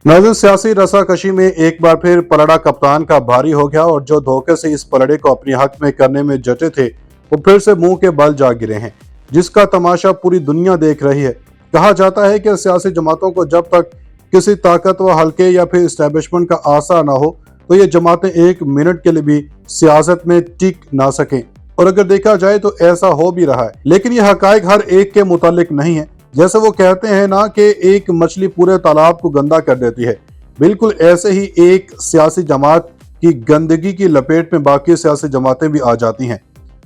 नाज़रीन, सियासी रस्साकशी में एक बार फिर पलड़ा कप्तान का भारी हो गया और जो धोखे से इस पलड़े को अपने हक में करने में जुटे थे वो फिर से मुंह के बल जा गिरे हैं, जिसका तमाशा पूरी दुनिया देख रही है। कहा जाता है कि सियासी जमातों को जब तक किसी ताकतवर हल्के या फिर एस्टेब्लिशमेंट का आसरा ना हो तो ये जमातें एक मिनट के लिए भी सियासत में टिक ना सकें। और अगर देखा जाए तो ऐसा हो भी रहा है, लेकिन ये हकायक हर एक के मुतालिक नहीं है। जैसे वो कहते हैं ना कि एक मछली पूरे तालाब को गंदा कर देती है, बिल्कुल ऐसे ही एक सियासी जमात की गंदगी की लपेट में बाकी सियासी जमातें भी आ जाती हैं।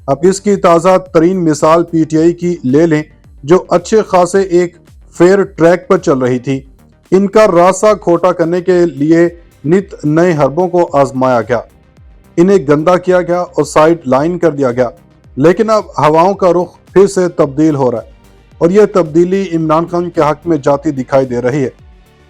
अब इसकी ताज़ा तरीन मिसाल पीटीआई की ले लें, जो अच्छे खासे एक फेयर ट्रैक पर चल रही थी। इनका रास्ता खोटा करने के लिए नित नए हरबों को आजमाया गया, इन्हें गंदा किया गया और साइड लाइन कर दिया गया। लेकिन अब हवाओं का रुख फिर से तब्दील हो रहा है और यह तब्दीली इमरान खान के हक में जाती दिखाई दे रही है।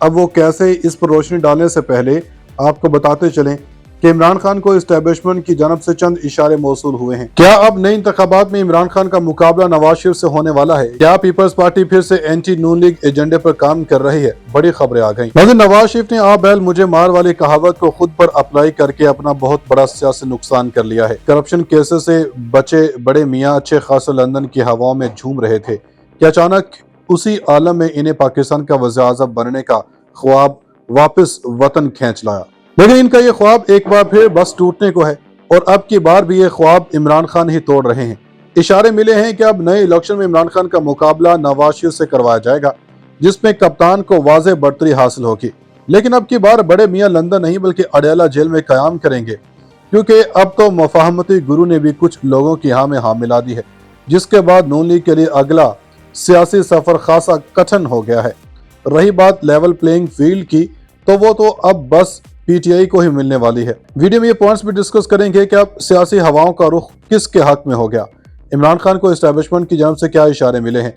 अब वो कैसे, इस पर रोशनी डालने से पहले आपको बताते चलें कि इमरान खान को एस्टेब्लिशमेंट की जानब से चंद इशारे मौसूल हुए हैं। क्या अब नए इंतखाबात में इमरान खान का मुकाबला नवाज शरीफ से होने वाला है? क्या पीपल्स पार्टी फिर से एंटी नून लीग एजेंडे पर काम कर रही है? बड़ी खबरें आ गई। नवाज शरीफ ने आ बैल मुझे मार वाली कहावत को खुद पर अप्लाई करके अपना बहुत बड़ा सियासी नुकसान कर लिया है। करप्शन केसेस से बचे बड़े मियाँ अच्छे खासे लंदन की हवाओं में झूम रहे थे कि अचानक उसी आलम में इन्हें पाकिस्तान का वज़ीर-ए-आज़म बनने का ख्वाब वापस वतन खींच लाया। लेकिन इनका ये ख्वाब एक बार फिर बस टूटने को है और अब की बार भी ये ख्वाब इमरान खान ही तोड़ रहे हैं। इशारे मिले हैं कि अब नए इलेक्शन में इमरान खान का मुकाबला नवाज शरीफ से करवाया जाएगा, जिसमें कप्तान को वाज़ेह बढ़तरी हासिल होगी। लेकिन अब की बार बड़े मियाँ लंदन नहीं बल्कि अडयाला जेल में क़याम करेंगे, क्योंकि अब तो मुफाहमती गुरु ने भी कुछ लोगों की हाँ में हाँ मिला दी है, जिसके बाद नून लीग के लिए अगला सियासी सफर खासा कठिन हो गया है। रही बात लेवल प्लेइंग फील्ड की, तो वो तो अब बस पीटीआई को ही मिलने वाली है। वीडियो में ये पॉइंट्स भी डिस्कस करेंगे कि अब सियासी हवाओं का रुख किसके हक में हो गया, इमरान खान को एस्टेब्लिशमेंट की जानब से क्या इशारे मिले हैं,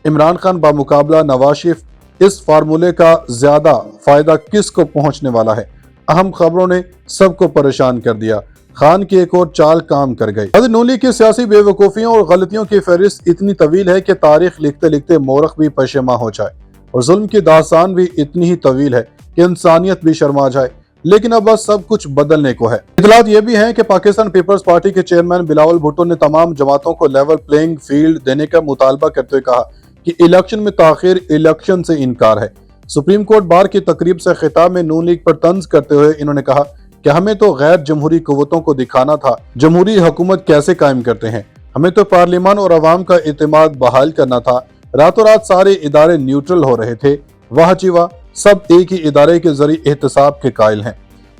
इमरान खान बामुकाबला नवाज शरीफ, इस फार्मूले का ज्यादा फायदा किसको पहुंचने वाला है। अहम खबरों ने सबको परेशान कर दिया, खान की एक और चाल काम कर गई। नून लीग की सियासी बेवकूफ़ियों और गलतियों की फहरिस्त इतनी तवील है कि तारीख लिखते लिखते मोरख भी पशेमा हो जाए और जुल्म की दास्तान भी इतनी ही तवील है कि इंसानियत भी शर्मा जाए। लेकिन अब बस सब कुछ बदलने को है। इतलात ये भी है कि पाकिस्तान पीपल्स पार्टी के चेयरमैन बिलावल भुट्टो ने तमाम जमातों को लेवल प्लेइंग फील्ड देने का मुतालबा करते हुए कहा कि इलेक्शन में ताखिर इलेक्शन से इनकार है। सुप्रीम कोर्ट बार की तकरीब से खिताब में नून लीग पर तंज करते हुए इन्होंने कहा कि हमें तो गैर जमहूरी कुव्वतों को दिखाना था जमहूरी हुकूमत कैसे कायम करते हैं, हमें तो पार्लियामान और अवाम का एतमाद बहाल करना था। रातों रात सारे इदारे न्यूट्रल हो रहे थे, वाह जी वाह, सब एक ही इदारे के जरिए एहतसाब के कायल हैं।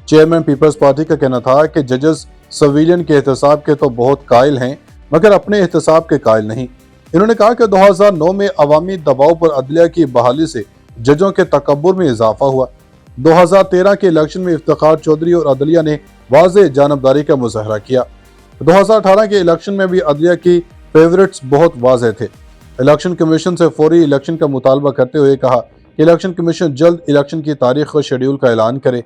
चेयरमैन पीपल्स पार्टी का कहना था कि जजेस सिविलियन के एहतसाब के तो बहुत कायल हैं मगर अपने एहतसाब के कायल नहीं। इन्होंने कहा कि 2009 में अवामी दबाव पर अदलिया की बहाली से जजों के तकब्बुर में इजाफा हुआ। 2013 के इलेक्शन में इफ्तिखार चौधरी और अदलिया ने वाज़ेह जानबदारी का मुजाहरा किया। 2018 के इलेक्शन में भी अदलिया की फेवरेट्स बहुत वाज़ेह थे। इलेक्शन कमीशन से फौरी इलेक्शन का मुतालबा करते हुए कहा कि इलेक्शन कमीशन जल्द इलेक्शन की तारीख और शेड्यूल का ऐलान करे।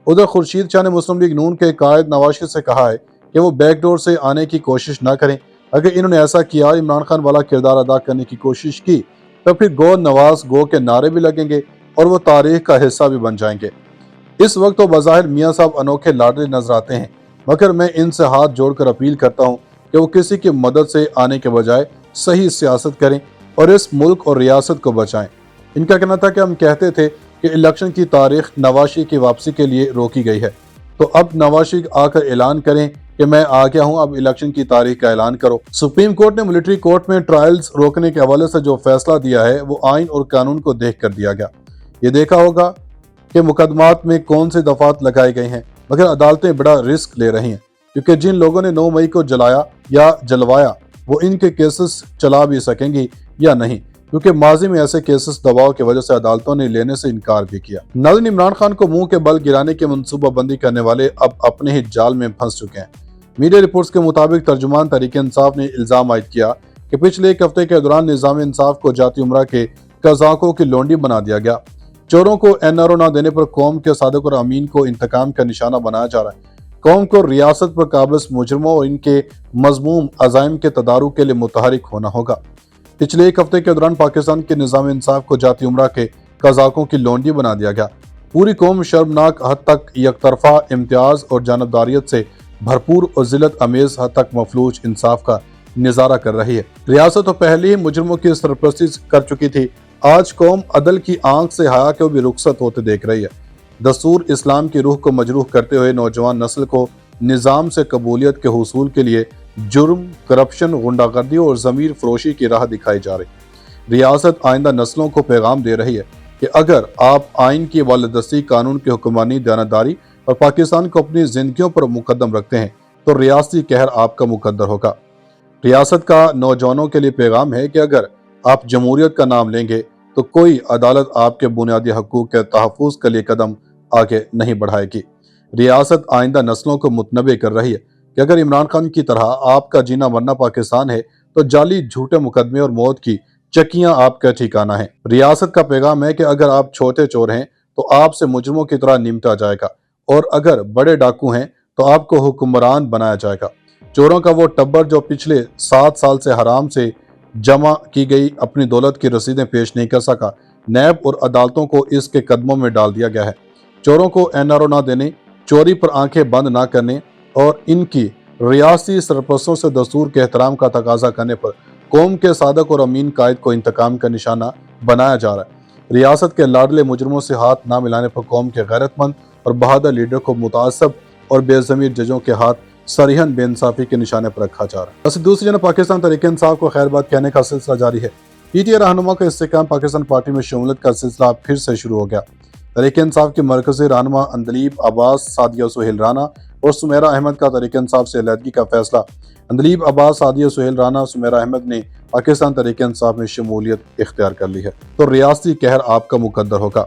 उधर खुर्शीद शाह ने मुस्लिम लीग नून के कायद नवाज शरीफ से कहा है कि वो बैकडोर से आने की कोशिश न करें। अगर इन्होंने ऐसा किया और इमरान खान वाला किरदार अदा करने की कोशिश की तो फिर गो नवाज गो के नारे भी लगेंगे और वो तारीख का हिस्सा भी बन जाएंगे। इस वक्त तो बज़ाहिर मियाँ साहब अनोखे लाडले नजर आते हैं, मगर मैं इनसे हाथ जोड़कर अपील करता हूँ कि वो किसी की मदद से आने के बजाय सही सियासत करें और इस मुल्क और रियासत को बचाएं। इनका कहना था कि हम कहते थे कि इलेक्शन की तारीख नवाज शरीफ की वापसी के लिए रोकी गई है, तो अब नवाज शरीफ आकर ऐलान करें कि मैं आ गया हूं, अब इलेक्शन की तारीख का ऐलान करो। सुप्रीम कोर्ट ने मिलिट्री कोर्ट में ट्रायल्स रोकने के हवाले से जो फैसला दिया है वो आइन और कानून को देख कर दिया गया। ये देखा होगा कि मुकदमात में कौन से दफात लगाए गए हैं, मगर अदालतें बड़ा रिस्क ले रही हैं, क्योंकि जिन लोगों ने 9 मई को जलाया या जलवाया वो इनके केसेस चला भी सकेंगी या नहीं, क्योंकि माजी में ऐसे केसेस दबाव की वजह से अदालतों ने लेने से इनकार भी किया। नाज़रीन, इमरान खान को मुंह के बल गिराने की मनसूबाबंदी करने वाले अब अपने ही जाल में फंस चुके हैं। मीडिया रिपोर्ट्स के मुताबिक तर्जुमान तहरीक इंसाफ ने इल्जाम आयद किया कि पिछले एक हफ्ते के दौरान निज़ाम इंसाफ को जाती उमरा के कज़ाकों की लोंडी बना दिया गया। चोरों को एनआरओ न देने पर कौम के सादिक और अमीन को इंतकाम का निशाना बनाया जा रहा है। कौम को रियासत पर काबिज मुजरमों और इनके मजमूम अज़ाइम के तदारुक के लिए मुतहरिक होना होगा। पिछले एक हफ्ते के दौरान पाकिस्तान के निज़ाम इंसाफ को जाती उमरा के कज़ाकों की लोंडी बना दिया गया। پوری قوم شرمناک حد تک یک طرفہ امتیاز اور جانبداریت سے بھرپور اور ذلت امیز حد تک مفلوج انصاف کا نظارہ کر رہی ہے۔ ریاست تو پہلے ہی مجرموں کی سرپرستی کر چکی تھی، آج قوم عدل کی آنکھ سے حیا کو بھی رخصت ہوتے دیکھ رہی ہے۔ دستور اسلام کی روح کو مجروح کرتے ہوئے نوجوان نسل کو نظام سے قبولیت کے حصول کے لیے جرم، کرپشن، غنڈہ گردی اور ضمیر فروشی کی راہ دکھائی جا رہی۔ ریاست آئندہ نسلوں کو پیغام دے رہی ہے کہ اگر آپ آئین کی بالادستی، قانون کی حکمرانی، دیانتداری اور پاکستان کو اپنی زندگیوں پر مقدم رکھتے ہیں تو ریاستی قہر آپ کا مقدر ہوگا۔ ریاست کا نوجوانوں کے لیے پیغام ہے کہ اگر آپ جمہوریت کا نام لیں گے تو کوئی عدالت آپ کے بنیادی حقوق کے تحفظ کے لیے قدم آگے نہیں بڑھائے گی۔ ریاست آئندہ نسلوں کو متنبع کر رہی ہے کہ اگر عمران خان کی طرح آپ کا جینا مرنا پاکستان ہے تو جعلی جھوٹے مقدمے اور موت کی چکیاں آپ کا ٹھکانہ ہیں۔ ریاست کا پیغام ہے کہ اگر آپ چھوٹے چور ہیں تو آپ سے مجرموں کی طرح نمٹا جائے گا، اور اگر بڑے ڈاکو ہیں تو آپ کو حکمران بنایا جائے گا۔ چوروں کا وہ ٹبر جو پچھلے 7 سال سے حرام سے جمع کی گئی اپنی دولت کی رسیدیں پیش نہیں کر سکا، نیب اور عدالتوں کو اس کے قدموں میں ڈال دیا گیا ہے۔ چوروں کو NRO نہ دینے، چوری پر آنکھیں بند نہ کرنے اور ان کی ریاستی سرپرستوں سے دستور کے احترام کا تقاضا کرنے پر قوم کے صادق اور امین قائد کو انتقام کا نشانہ بنایا جا رہا ہے۔ ریاست کے لاڈلے مجرموں سے ہاتھ نہ ملانے پر قوم کے غیرت مند اور بہادر لیڈر کو متعصب اور بے ضمیر ججوں کے ہاتھ صریحاً بے انصافی کے نشانے پر رکھا جا رہا ہے۔ ویسے دوسری جانب پاکستان تحریک انصاف کو خیر بات کہنے کا سلسلہ جاری ہے۔ PTI رہنما کا استحکام پاکستان پارٹی میں شمولیت کا سلسلہ پھر سے شروع ہو گیا۔ تحریک انصاف کی مرکزی رہنما اندلیب عباس، سعدیہ سہیل رانا اور سمیرہ احمد کا تحریک انصاف سے علیحدگی کا فیصلہ۔ اندلیب عباس، سعدیہ سہیل رانا، سمیرہ احمد نے پاکستان تحریک انصاف میں شمولیت اختیار کر لی ہے تو ریاستی قہر آپ کا مقدر ہوگا۔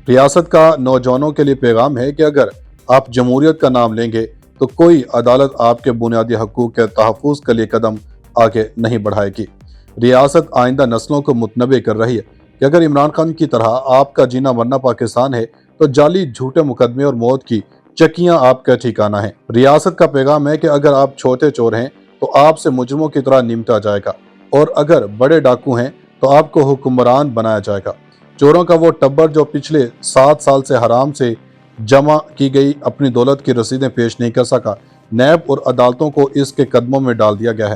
ریاست کا نوجوانوں کے لیے پیغام ہے کہ اگر آپ جمہوریت کا نام لیں گے تو کوئی عدالت آپ کے بنیادی حقوق کے تحفظ کے لیے قدم آگے نہیں بڑھائے گی۔ ریاست آئندہ نسلوں کو متنبع کر رہی ہے کہ اگر عمران خان کی طرح آپ کا جینا مرنا پاکستان ہے تو جعلی جھوٹے مقدمے اور موت کی چکیاں آپ کا ٹھکانہ ہیں۔ ریاست کا پیغام ہے کہ اگر آپ چھوٹے چور ہیں تو آپ سے مجرموں کی طرح نمٹا جائے گا، اور اگر بڑے ڈاکو ہیں تو آپ کو حکمران بنایا جائے گا۔ چوروں کا وہ ٹبر جو پچھلے 7 سال سے حرام سے جمع کی گئی اپنی دولت کی رسیدیں پیش نہیں کر سکا، نیب اور عدالتوں کو اس کے قدموں میں ڈال دیا گیا ہے۔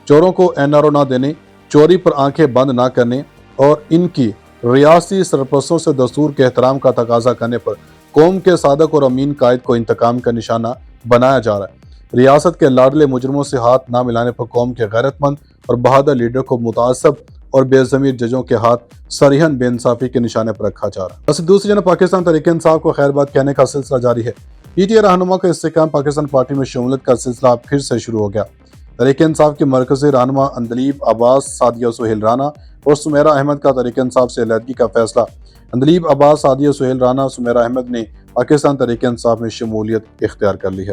چوروں کو NRO نہ دینے، چوری پر آنکھیں بند نہ کرنے اور ان کی ریاستی سرپرستوں سے دستور کے احترام کا تقاضا کرنے پر قوم کے صادق اور امین قائد کو انتقام کا نشانہ بنایا جا رہا ہے۔ ریاست کے لاڈلے مجرموں سے ہاتھ نہ ملانے پر قوم کے غیرت مند اور بہادر لیڈر کو متعصب اور بے ضمیر ججوں کے ہاتھ صریحاً بے انصافی کے نشانے پر رکھا جا رہا ہے۔ ویسے دوسری جانب پاکستان تحریک انصاف کو خیر بات کہنے کا سلسلہ جاری ہے۔ PTI رہنما کا استحکام پاکستان پارٹی میں شمولیت کا سلسلہ پھر سے شروع ہو گیا۔ تحریک انصاف کی مرکزی رہنما اندلیب عباس، سعدیہ سہیل رانا اور سمیرہ احمد کا تحریک انصاف سے علیحدگی کا فیصلہ۔ اندلیب عباس، سعدیہ سہیل رانا، سمیرہ احمد نے پاکستان تحریک انصاف میں شمولیت اختیار کر لی ہے۔